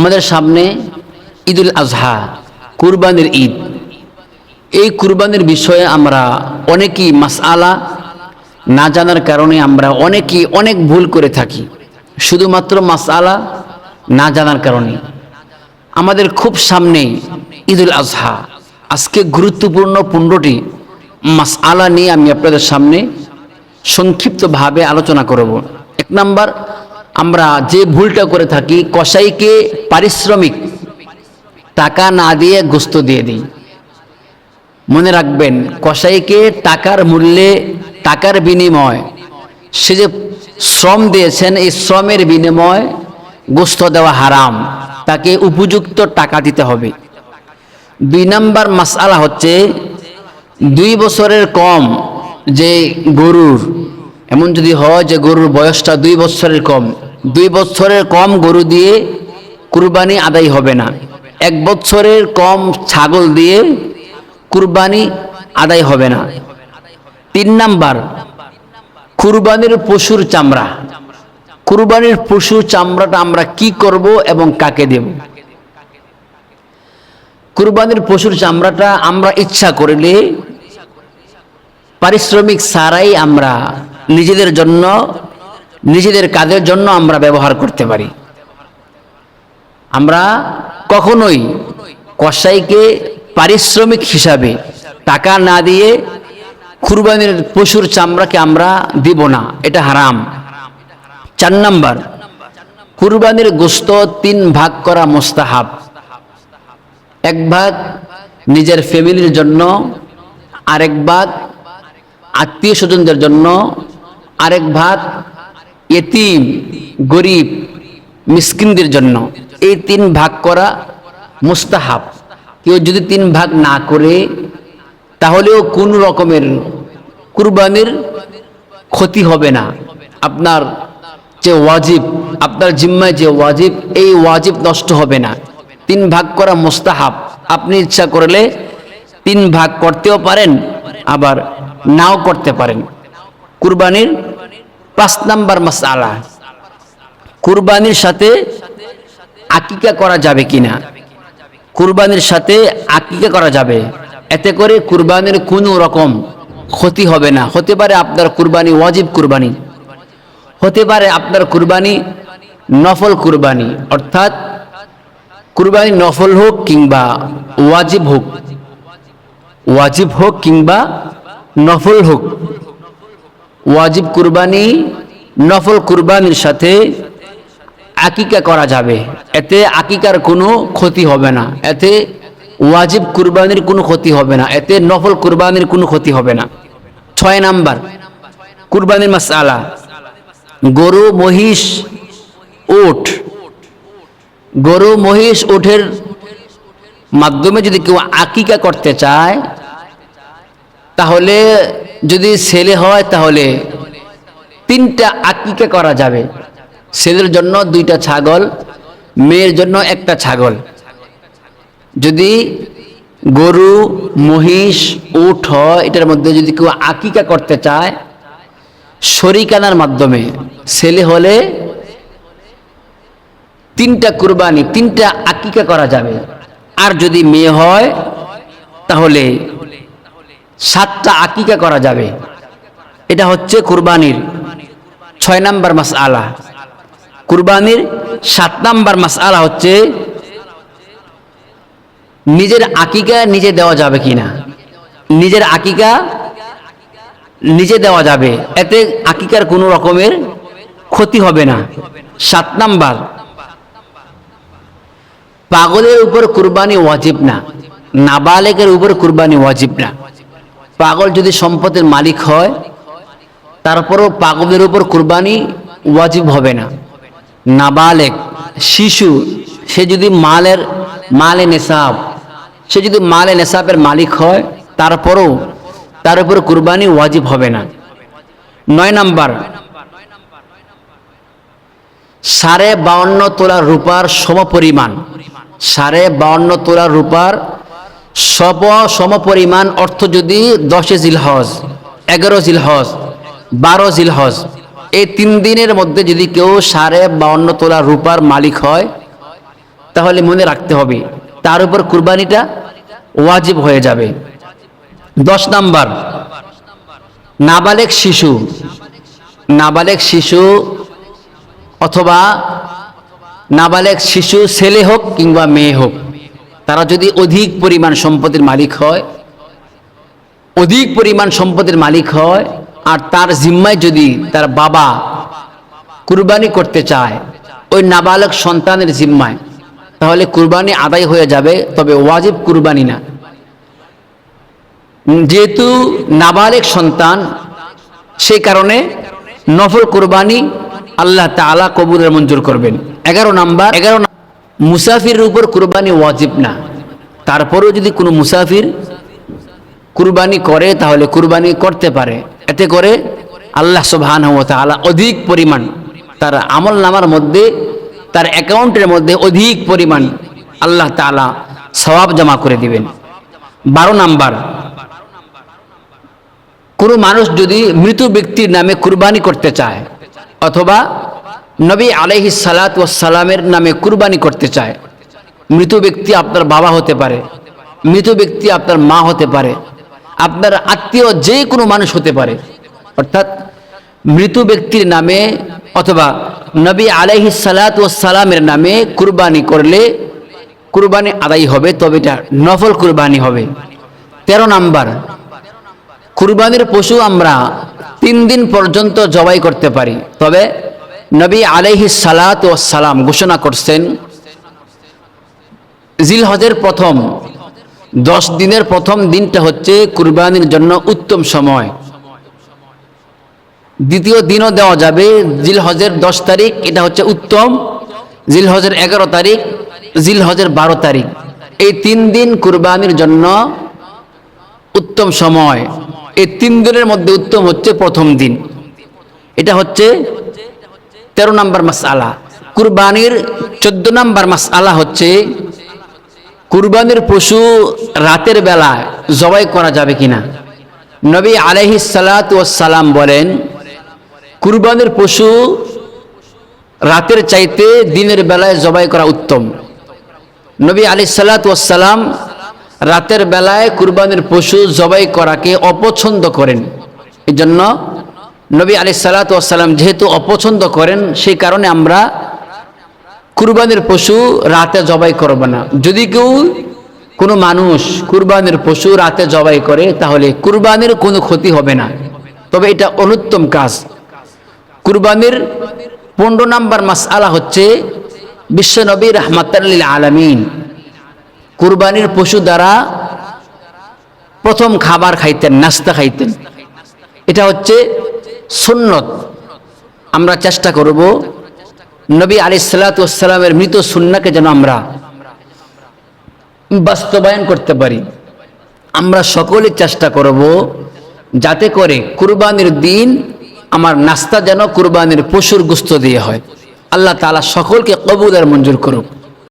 আমাদের সামনে ঈদুল আজহা, কুরবানির ঈদ। এই কুরবানির বিষয়ে আমরা অনেকেই মাসআলা না জানার কারণে আমরা অনেকেই অনেক ভুল করে থাকি, শুধুমাত্র মাসআলা না জানার কারণে। আমাদের খুব সামনে ঈদুল আজহা। আজকে গুরুত্বপূর্ণ 15টি মাসআলা নিয়ে আমি আপনাদের সামনে সংক্ষিপ্তভাবে আলোচনা করব। 1 নাম্বার, আমরা যে ভুলটা করে থাকি, কসাইকে পারিশ্রমিক টাকা না দিয়ে গোশত দিয়ে দিই। মনে রাখবেন, কসাইকে টাকার মূল্যে, টাকার বিনিময়, সে যে শ্রম দিয়েছেন, এই শ্রমের বিনিময় গোশত দেওয়া হারাম, তাকে উপযুক্ত টাকা দিতে হবে। 2 নাম্বার মাসআলা হচ্ছে 2 বছরের কম যে গরুর, এমন যদি হয় যে গরুর বয়সটা 2 বছরের কম, 2 বছরের কম গরু দিয়ে কুরবানি আদায় হবে না। 1 বছরের কম ছাগল দিয়ে কুরবানি আদায় হবে না। 3 নাম্বার, কুরবানির পশুর চামড়া। কুরবানির পশুর চামড়াটা আমরা কি করব এবং কাকে দেব? কুরবানির পশুর চামড়াটা আমরা ইচ্ছা করলে পারিশ্রমিক ছাড়াই আমরা নিজেদের জন্য, নিজেদের কাজের জন্য আমরা ব্যবহার করতে পারি। আমরা কখনোই কসাইকে পারিশ্রমিক হিসাবে টাকা না দিয়ে কুরবানির পশুর চামড়াকে আমরা দিব না, এটা হারাম। 4 নাম্বার, কুরবানির গোশত 3 ভাগ করা মুস্তাহাব। 1 ভাগ নিজের ফ্যামিলির জন্য, আরেক ভাগ আত্মীয় স্বজনদের জন্য, আরেক ভাগ ইতিম, গরিব, মিসকিনদের জন্য। এই 3 ভাগ করা মুস্তাহাব। কেউ যদি 3 ভাগ না করে, তাহলেও কোন রকমের কুরবানির ক্ষতি হবে না। আপনার যে ওয়াজিব, আপনার জিম্মায় যে ওয়াজিব, এই ওয়াজিব নষ্ট হবে না। 3 ভাগ করা মুস্তাহাব। আপনি ইচ্ছা করলে 3 ভাগ করতেও পারেন, আবার নাও করতে পারেন। কুরবানির 5 নাম্বার মাসআলা, কুরবানির সাথে আকিকা করা যাবে কিনা? কুরবানির সাথে আকিকা করা যাবে, এতে করে কুরবানির কোনো রকম ক্ষতি হবে না। হতে পারে আপনার কুরবানি ওয়াজিব কুরবানি, হতে পারে আপনার কুরবানি নফল কুরবানি, অর্থাৎ কুরবানি নফল হোক কিংবা ওয়াজিব হোক, ওয়াজিব হোক কিংবা নফল হোক। ওয়াজিব কুরবানি নফল কুরবানির সাথে আকিকা করা যাবে, এতে আকিকার কোনো ক্ষতি হবে না, এতে ওয়াজিব কুরবানির কোনো ক্ষতি হবে না, এতে নফল কুরবানির কোনো ক্ষতি হবে না। 6 নাম্বার কুরবানির মাসআলা, গরু, মহিষ, উট। গরু, মহিষ, উটের মাধ্যমে যদি কেউ আকিকা করতে চায়, তাহলে যদি ছেলে হয় তাহলে 3টা আকিকা করা যাবে। ছেলের জন্য 2টা ছাগল, মেয়ের জন্য 1টা ছাগল। যদি গরু, মহিষ, উট হয়, এটার মধ্যে যদি কেউ আকিকা করতে চায় শরিকানার মাধ্যমে, ছেলে হলে 3টা কুরবানি, 3টা আকিকা করা যাবে। আর যদি মেয়ে হয় তাহলে 7টা আকিকা করা যাবে। এটা হচ্ছে কুরবানির 6 নাম্বার মাসআলা। কুরবানির 7 নাম্বার মাসআলা হচ্ছে নিজের আকিকা নিজে দেওয়া যাবে কিনা। নিজের আকিকা নিজে দেওয়া যাবে, এতে আকিকার কোনো রকমের ক্ষতি হবে না। 7 নাম্বার, পাগলের উপর কুরবানি ওয়াজিব না, নাবালেগের উপর কুরবানি ওয়াজিব না। পাগল যদি সম্পদের মালিক হয়, তারপরও পাগলের উপর কুরবানি ওয়াজিব হবে না। নাবালেগ শিশু, সে যদি মালে নেশাব, সে যদি মালে নেশাবের মালিক হয়, তারপরও তার উপর কুরবানি ওয়াজিব হবে না। 9 নাম্বার, 52.5 তোলা রূপার সমপরিমাণ, 52.5 তোলা রূপার সমপরিমাণ অর্থ যদি 10 জিলহজ, 11 জিলহজ, 12 জিলহজ, এই 3 দিনের মধ্যে যদি কেউ 52.5 তোলা রূপার মালিক হয়, তাহলে মনে রাখতে হবে তার উপর কুরবানিটা ওয়াজিব হয়ে যাবে। 10 নাম্বার, নাবালেগ শিশু অথবা নাবালেগ শিশু ছেলে হোক কিংবা মেয়ে হোক, তারা যদি অধিক পরিমাণ সম্পদের মালিক হয় আর তার জিম্মায় যদি তার বাবা কুরবানি করতে চায় ওই নাবালক সন্তানের জিম্মায়, তাহলে কুরবানি আদায় হয়ে যাবে, তবে ওয়াজিব কুরবানি না। যেহেতু নাবালেগ সন্তান, সেই কারণে নফল কুরবানি আল্লাহ তাআলা কবুলের মঞ্জুর করবেন। 11 নাম্বার, মুসাফিরের উপর কুরবানি ওয়াজিব না, তারপরেও যদি কোনো মুসাফির কুরবানি করে তাহলে কুরবানি করতে পারে। এতে করে আল্লাহ সুবহানাহু ওয়া তাআলা অধিক পরিমাণ তার আমলনামার মধ্যে, তার অ্যাকাউন্টের মধ্যে অধিক পরিমাণ আল্লাহ তাআলা সওয়াব জমা করে দিবেন। 12 নাম্বার, কোনো মানুষ যদি মৃত ব্যক্তির নামে কুরবানি করতে চায় অথবা নবী আলাইহিস সালাতু ওয়াস সালামের নামে কুরবানি করতে চায়, মৃত ব্যক্তি আপনার বাবা হতে পারে, মৃত ব্যক্তি আপনার মা হতে পারে, আপনার আত্মীয় যে কোনো মানুষ হতে পারে, অর্থাৎ মৃত ব্যক্তির নামে অথবা নবী আলাইহিস সালাতু ওয়াস সালামের নামে কুরবানি করলে কুরবানি আদায় হবে, তবে এটা নফল কুরবানি হবে। 13 নাম্বার, কুরবানির পশু আমরা 3 দিন পর্যন্ত জবাই করতে পারি, তবে নবী আলাইহিস সালাতু ওয়াস সালাম ঘোষণা করছেন জিলহজের প্রথম 10 দিনের প্রথম দিনটা হচ্ছে কুরবানির জন্য উত্তম সময়। দ্বিতীয় দিনও দেওয়া যাবে, জিলহজের 10 তারিখ এটা হচ্ছে উত্তম, জিলহজের 11 তারিখ, জিলহজের 12 তারিখ, এই 3 দিন কুরবানির জন্য উত্তম সময়। এই 3 দিনের মধ্যে উত্তম হচ্ছে প্রথম দিন। এটা হচ্ছে 13 নম্বর মাসআলা। কুরবানির 14 নম্বর মাসআলা হচ্ছে কুরবানির পশু রাতের বেলায় জবাই করা যাবে কিনা। নবী আলাইহিস সালাতু ওয়াস সালাম বলেন, কুরবানির পশু রাতের চাইতে দিনের বেলায় জবাই করা উত্তম। নবী আলাইহিস সালাতু ওয়াস সালাম রাতের বেলায় কুরবানির পশু জবাই করাকে অপছন্দ করেন। এই জন্য নবী আলাইহিস সালাতু ওয়াস সালাম যেহেতু অপছন্দ করেন, সেই কারণে আমরা কুরবানির পশু রাতে জবাই করব না। যদি কোনো মানুষ কুরবানির পশু রাতে জবাই করে তাহলে কুরবানির কোনো ক্ষতি হবে না, তবে এটা অনুত্তম কাজ। কুরবানির 15 নম্বর মাসআলা হচ্ছে বিশ্বনবী রাহমাতাল লিল আলামিন কুরবানির পশু দ্বারা প্রথম খাবার খাইতেন, নাস্তা খাইতেন। এটা হচ্ছে সুন্নত। আমরা চেষ্টা করব নবী আলাইহিস সালাতু ওয়াস সালামের মৃত সুন্নাহকে যেন আমরা বাস্তবায়ন করতে পারি। আমরা সকলে চেষ্টা করব যাতে করে কুরবানির দিন আমার নাস্তা যেন কুরবানির পশুর গোশত দিয়ে হয়। আল্লাহ তাআলা সকলকে কবুল আর মঞ্জুর করুক।